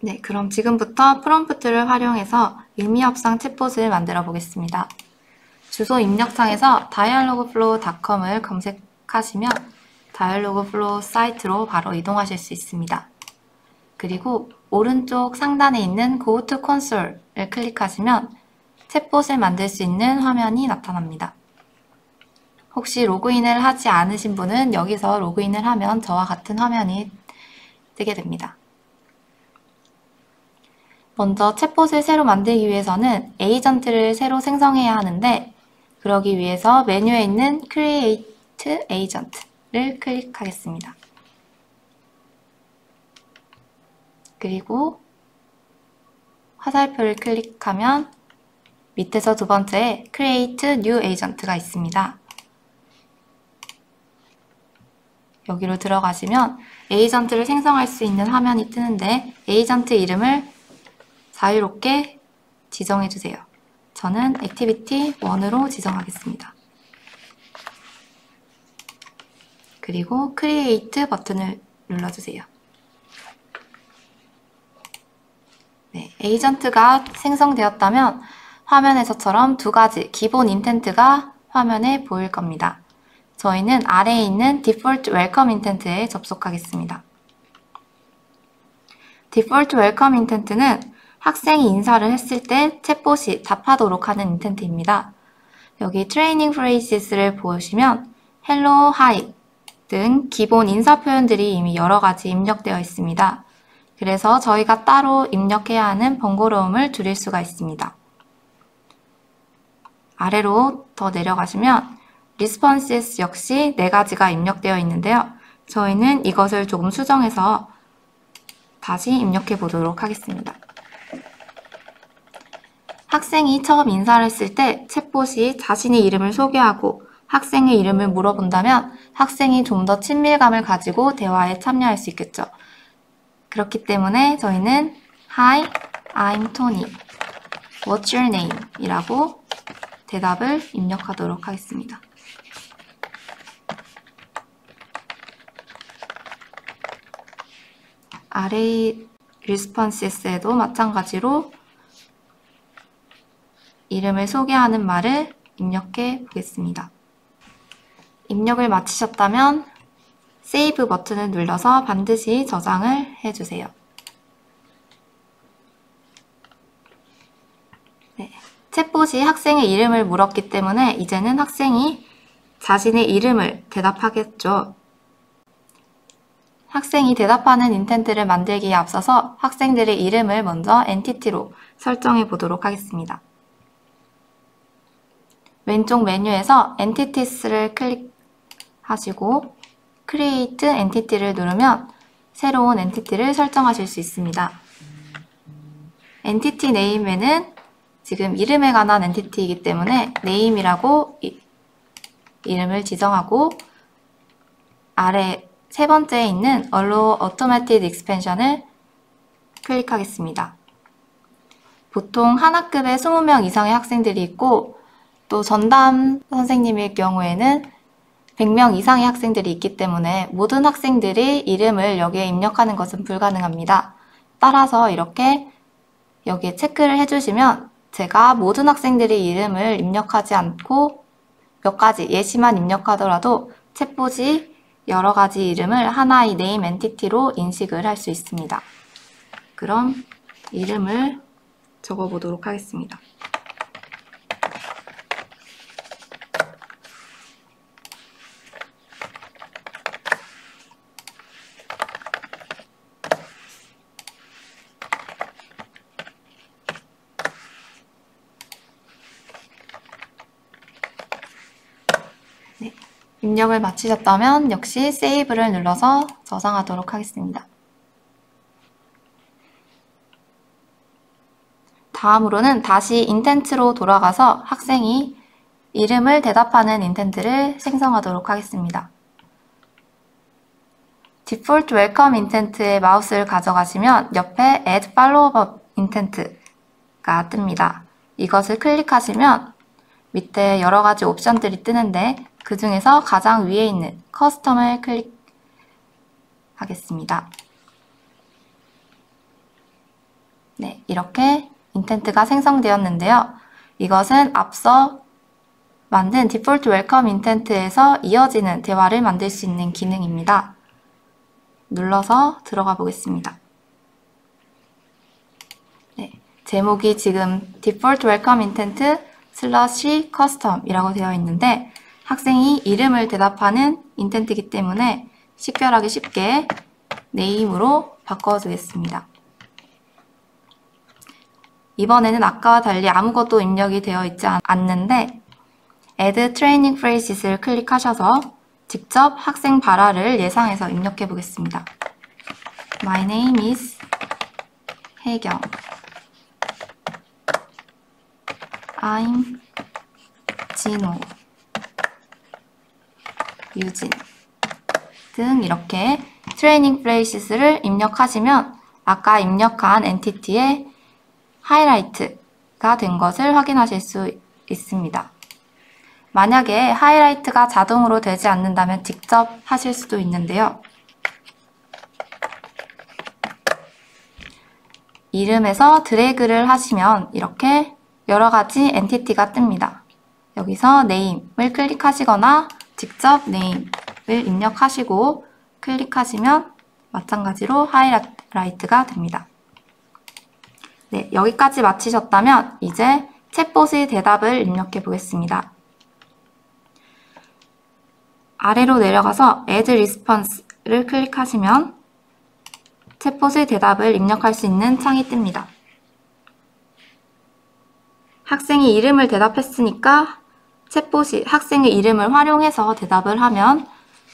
네, 그럼 지금부터 프롬프트를 활용해서 의미협상 챗봇을 만들어 보겠습니다. 주소 입력창에서 dialogflow.com을 검색하시면 다이얼로그플로우 사이트로 바로 이동하실 수 있습니다. 그리고 오른쪽 상단에 있는 Go to Console을 클릭하시면 챗봇을 만들 수 있는 화면이 나타납니다. 혹시 로그인을 하지 않으신 분은 여기서 로그인을 하면 저와 같은 화면이 뜨게 됩니다. 먼저 챗봇을 새로 만들기 위해서는 에이전트를 새로 생성해야 하는데 그러기 위해서 메뉴에 있는 Create Agent를 클릭하겠습니다. 그리고 화살표를 클릭하면 밑에서 두 번째에 Create New Agent가 있습니다. 여기로 들어가시면 에이전트를 생성할 수 있는 화면이 뜨는데 에이전트 이름을 자유롭게 지정해주세요. 저는 Activity 1으로 지정하겠습니다. 그리고 Create 버튼을 눌러주세요. 네, 에이전트가 생성되었다면 화면에서처럼 두 가지 기본 인텐트가 화면에 보일 겁니다. 저희는 아래에 있는 Default Welcome Intent에 접속하겠습니다. Default Welcome Intent는 학생이 인사를 했을 때 챗봇이 답하도록 하는 인텐트입니다. 여기 Training Phrases를 보시면 Hello, Hi 등 기본 인사 표현들이 이미 여러 가지 입력되어 있습니다. 그래서 저희가 따로 입력해야 하는 번거로움을 줄일 수가 있습니다. 아래로 더 내려가시면 Responses 역시 4가지가 입력되어 있는데요. 저희는 이것을 조금 수정해서 다시 입력해 보도록 하겠습니다. 학생이 처음 인사를 했을 때 챗봇이 자신의 이름을 소개하고 학생의 이름을 물어본다면 학생이 좀 더 친밀감을 가지고 대화에 참여할 수 있겠죠. 그렇기 때문에 저희는 Hi, I'm Tony. What's your name? 이라고 대답을 입력하도록 하겠습니다. 아래의 Responses에도 마찬가지로 이름을 소개하는 말을 입력해 보겠습니다. 입력을 마치셨다면 세이브 버튼을 눌러서 반드시 저장을 해주세요. 네, 챗봇이 학생의 이름을 물었기 때문에 이제는 학생이 자신의 이름을 대답하겠죠. 학생이 대답하는 인텐트를 만들기에 앞서서 학생들의 이름을 먼저 엔티티로 설정해 보도록 하겠습니다. 왼쪽 메뉴에서 Entities를 클릭하시고 Create Entity를 누르면 새로운 엔티티를 설정하실 수 있습니다. 엔티티 네임에는 지금 이름에 관한 엔티티이기 때문에 name이라고 이름을 지정하고 아래 세 번째에 있는 Allow Automated Expansion을 클릭하겠습니다. 보통 한 학급에 20명 이상의 학생들이 있고 또 전담 선생님의 경우에는 100명 이상의 학생들이 있기 때문에 모든 학생들이 이름을 여기에 입력하는 것은 불가능합니다. 따라서 이렇게 여기에 체크를 해주시면 제가 모든 학생들의 이름을 입력하지 않고 몇 가지 예시만 입력하더라도 챗봇이 여러 가지 이름을 하나의 네임 엔티티로 인식을 할 수 있습니다. 그럼 이름을 적어보도록 하겠습니다. 네, 입력을 마치셨다면 역시 세이브를 눌러서 저장하도록 하겠습니다. 다음으로는 다시 인텐트로 돌아가서 학생이 이름을 대답하는 인텐트를 생성하도록 하겠습니다. Default Welcome Intent에 마우스를 가져가시면 옆에 Add Follow-up Intent가 뜹니다. 이것을 클릭하시면 밑에 여러 가지 옵션들이 뜨는데 그 중에서 가장 위에 있는 커스텀을 클릭하겠습니다. 네, 이렇게 인텐트가 생성되었는데요. 이것은 앞서 만든 디폴트 웰컴 인텐트에서 이어지는 대화를 만들 수 있는 기능입니다. 눌러서 들어가 보겠습니다. 네, 제목이 지금 디폴트 웰컴 인텐트 슬러시 커스텀 이라고 되어 있는데 학생이 이름을 대답하는 인텐트이기 때문에 식별하기 쉽게 네임으로 바꿔주겠습니다. 이번에는 아까와 달리 아무것도 입력이 되어 있지 않는데 Add Training Phrases를 클릭하셔서 직접 학생 발화를 예상해서 입력해 보겠습니다. My name is 혜경. I'm 진호. 유진. 등 이렇게 트레이닝 프레이시스를 입력하시면 아까 입력한 엔티티의 하이라이트가 된 것을 확인하실 수 있습니다. 만약에 하이라이트가 자동으로 되지 않는다면 직접 하실 수도 있는데요. 이름에서 드래그를 하시면 이렇게 여러 가지 엔티티가 뜹니다. 여기서 name을 클릭하시거나 직접 name을 입력하시고 클릭하시면 마찬가지로 하이라이트가 됩니다. 네, 여기까지 마치셨다면 이제 챗봇의 대답을 입력해 보겠습니다. 아래로 내려가서 Add Response를 클릭하시면 챗봇의 대답을 입력할 수 있는 창이 뜹니다. 학생이 이름을 대답했으니까 챗봇이 학생의 이름을 활용해서 대답을 하면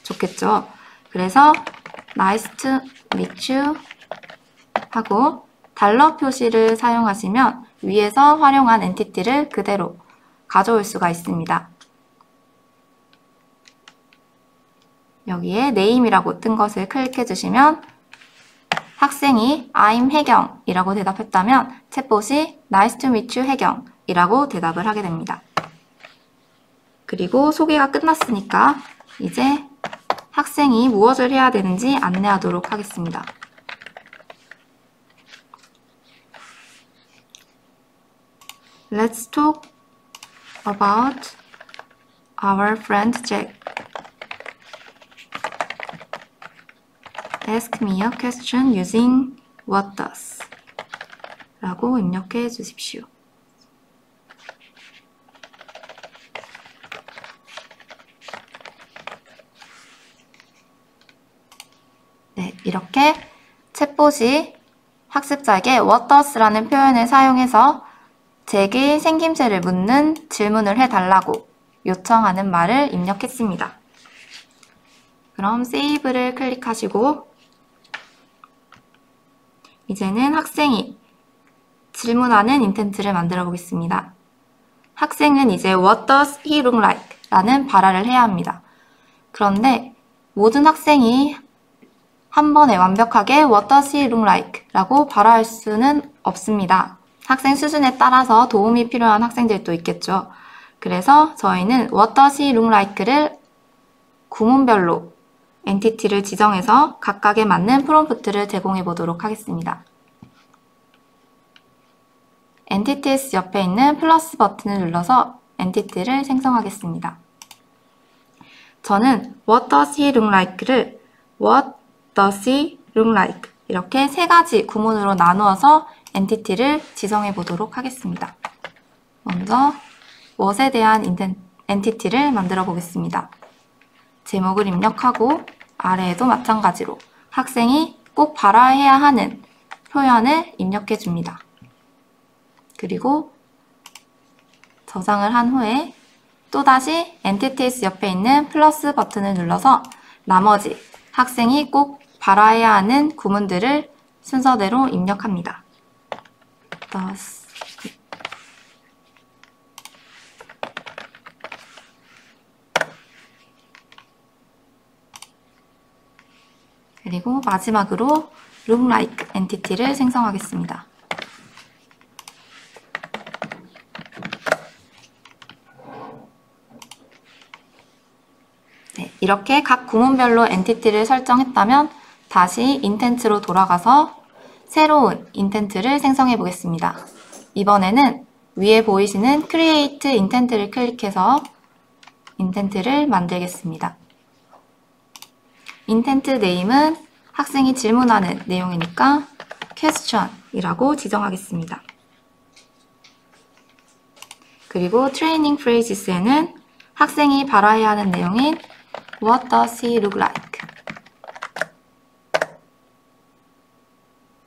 좋겠죠. 그래서 Nice to meet you 하고 달러 표시를 사용하시면 위에서 활용한 엔티티를 그대로 가져올 수가 있습니다. 여기에 name이라고 뜬 것을 클릭해 주시면 학생이 I'm 혜경 이라고 대답했다면 챗봇이 Nice to meet you 혜경 이라고 대답을 하게 됩니다. 그리고 소개가 끝났으니까 이제 학생이 무엇을 해야 되는지 안내하도록 하겠습니다. Let's talk about our friend Jack. Ask me a question using what does 라고 입력해 주십시오. 네, 이렇게 챗봇이 학습자에게 what does라는 표현을 사용해서 잭의 생김새를 묻는 질문을 해달라고 요청하는 말을 입력했습니다. 그럼 세이브를 클릭하시고 이제는 학생이 질문하는 인텐트를 만들어 보겠습니다. 학생은 이제 What does he look like? 라는 발화를 해야 합니다. 그런데 모든 학생이 한 번에 완벽하게 What does he look like? 라고 발화할 수는 없습니다. 학생 수준에 따라서 도움이 필요한 학생들도 있겠죠. 그래서 저희는 What does he look like?를 구문별로 엔티티를 지정해서 각각에 맞는 프롬프트를 제공해 보도록 하겠습니다. 엔티티스 옆에 있는 플러스 버튼을 눌러서 엔티티를 생성하겠습니다. 저는 What does he look like?를 What does he look like? 이렇게 세 가지 구문으로 나누어서 엔티티를 지정해 보도록 하겠습니다. 먼저 what에 대한 엔티티를 만들어 보겠습니다. 제목을 입력하고 아래에도 마찬가지로 학생이 꼭 발화해야 하는 표현을 입력해 줍니다. 그리고 저장을 한 후에 또다시 엔티티스 옆에 있는 플러스 버튼을 눌러서 나머지 학생이 꼭 발화해야 하는 구문들을 순서대로 입력합니다. 그리고 마지막으로 look like 엔티티를 생성하겠습니다. 네, 이렇게 각 구문별로 엔티티를 설정했다면 다시 인텐트로 돌아가서 새로운 인텐트를 생성해 보겠습니다. 이번에는 위에 보이시는 Create Intent를 클릭해서 인텐트를 만들겠습니다. 인텐트 네임은 학생이 질문하는 내용이니까 question이라고 지정하겠습니다. 그리고 트레이닝 프레이즈스에는 학생이 발화해야 하는 내용인 What does he look like?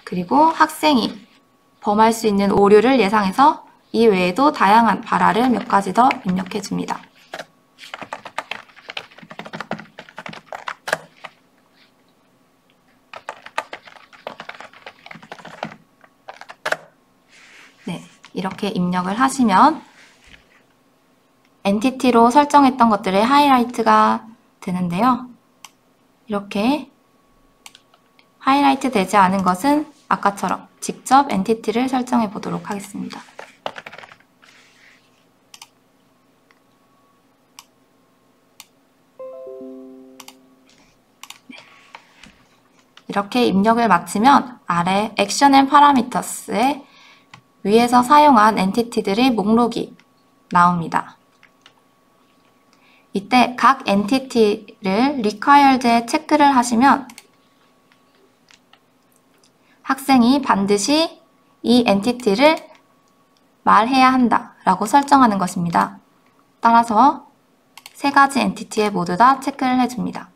그리고 학생이 범할 수 있는 오류를 예상해서 이 외에도 다양한 발화를 몇 가지 더 입력해 줍니다. 네, 이렇게 입력을 하시면 엔티티로 설정했던 것들의 하이라이트가 되는데요. 이렇게 하이라이트 되지 않은 것은 아까처럼 직접 엔티티를 설정해 보도록 하겠습니다. 이렇게 입력을 마치면 아래 액션 앤 파라미터스에 위에서 사용한 엔티티들의 목록이 나옵니다. 이때 각 엔티티를 required에 체크를 하시면 학생이 반드시 이 엔티티를 말해야 한다 라고 설정하는 것입니다. 따라서 세 가지 엔티티에 모두 다 체크를 해줍니다.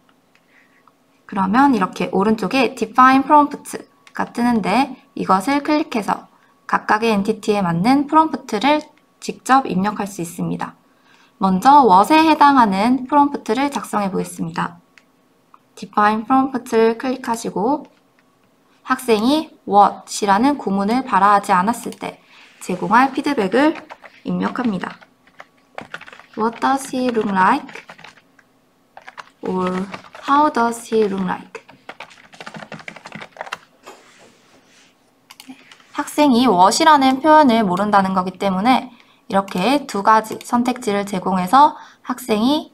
그러면 이렇게 오른쪽에 define prompt가 뜨는데 이것을 클릭해서 각각의 엔티티에 맞는 프롬프트를 직접 입력할 수 있습니다. 먼저 what에 해당하는 프롬프트를 작성해 보겠습니다. define prompt를 클릭하시고 학생이 what이라는 구문을 발화하지 않았을 때 제공할 피드백을 입력합니다. What does he look like? or How does he look like? 학생이 what이라는 표현을 모른다는 거기 때문에 이렇게 두 가지 선택지를 제공해서 학생이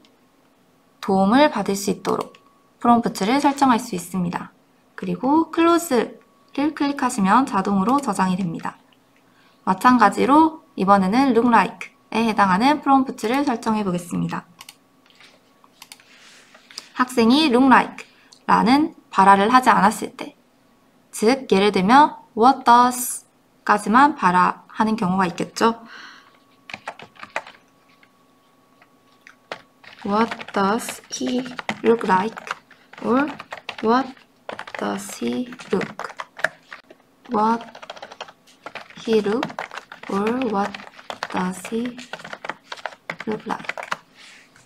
도움을 받을 수 있도록 프롬프트를 설정할 수 있습니다. 그리고 close를 클릭하시면 자동으로 저장이 됩니다. 마찬가지로 이번에는 look like에 해당하는 프롬프트를 설정해 보겠습니다. 학생이 look like 라는 발화를 하지 않았을 때, 즉 예를 들면 what does 까지만 발화하는 경우가 있겠죠. What does he look like? or What does he look? What he look? or What does he look like?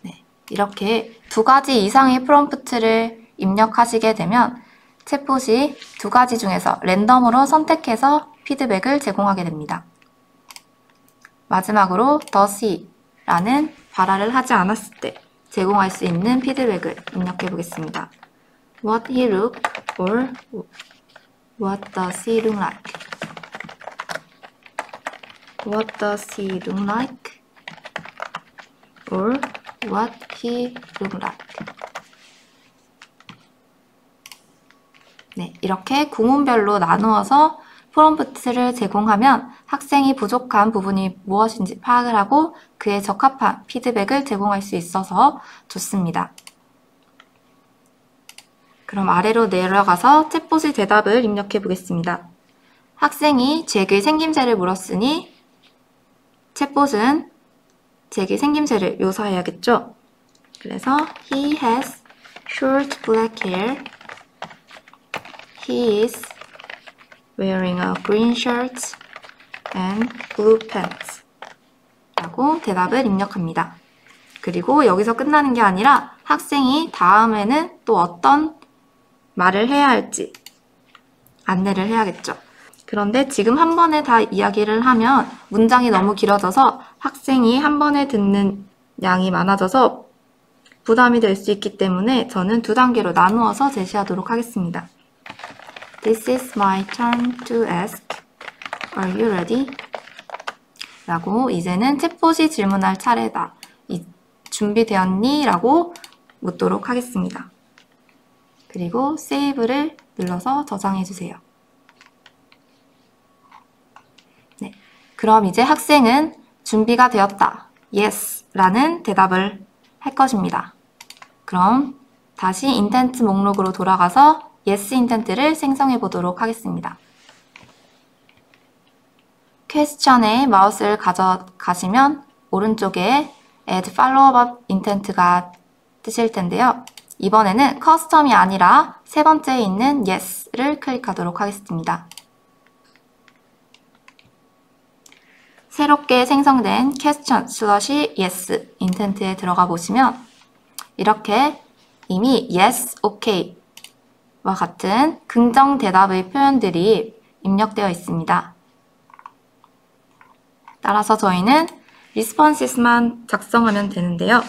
네, 이렇게 두 가지 이상의 프롬프트를 입력하시게 되면 챗봇이 두 가지 중에서 랜덤으로 선택해서 피드백을 제공하게 됩니다. 마지막으로 does he 라는 발화를 하지 않았을 때 제공할 수 있는 피드백을 입력해 보겠습니다. What he look or What does he look like? What does he look like? or What he look like? 네, 이렇게 구문별로 나누어서 프롬프트를 제공하면 학생이 부족한 부분이 무엇인지 파악을 하고 그에 적합한 피드백을 제공할 수 있어서 좋습니다. 그럼 아래로 내려가서 챗봇의 대답을 입력해 보겠습니다. 학생이 잭의 생김새를 물었으니 챗봇은 잭의 생김새를 묘사해야겠죠? 그래서 He has short black hair. He is wearing a green shirt and blue pants 라고 대답을 입력합니다. 그리고 여기서 끝나는 게 아니라 학생이 다음에는 또 어떤 말을 해야 할지 안내를 해야겠죠. 그런데 지금 한 번에 다 이야기를 하면 문장이 너무 길어져서 학생이 한 번에 듣는 양이 많아져서 부담이 될 수 있기 때문에 저는 두 단계로 나누어서 제시하도록 하겠습니다. This is my turn to ask. Are you ready? 라고 이제는 챗봇이 질문할 차례다. 준비되었니? 라고 묻도록 하겠습니다. 그리고 세이브를 눌러서 저장해 주세요. 그럼 이제 학생은 준비가 되었다. Yes 라는 대답을 할 것입니다. 그럼 다시 인텐트 목록으로 돌아가서 Yes 인텐트를 생성해 보도록 하겠습니다. 퀘스천에 마우스를 가져가시면 오른쪽에 Add Follow-up Intent가 뜨실 텐데요. 이번에는 커스텀이 아니라 세 번째에 있는 Yes를 클릭하도록 하겠습니다. 새롭게 생성된 question /yes intent에 들어가 보시면 이렇게 이미 yes, okay 와 같은 긍정 대답의 표현들이 입력되어 있습니다. 따라서 저희는 responses만 작성하면 되는데요.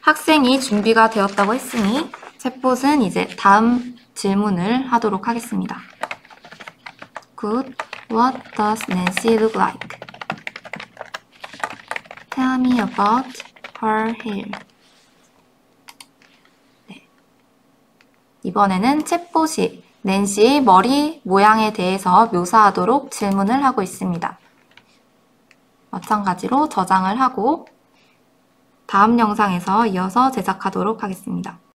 학생이 준비가 되었다고 했으니 챗봇은 이제 다음 질문을 하도록 하겠습니다. Good. What does Nancy look like? Tell me about her hair. 네. 이번에는 챗봇이 낸시의 머리 모양에 대해서 묘사하도록 질문을 하고 있습니다. 마찬가지로 저장을 하고 다음 영상에서 이어서 제작하도록 하겠습니다.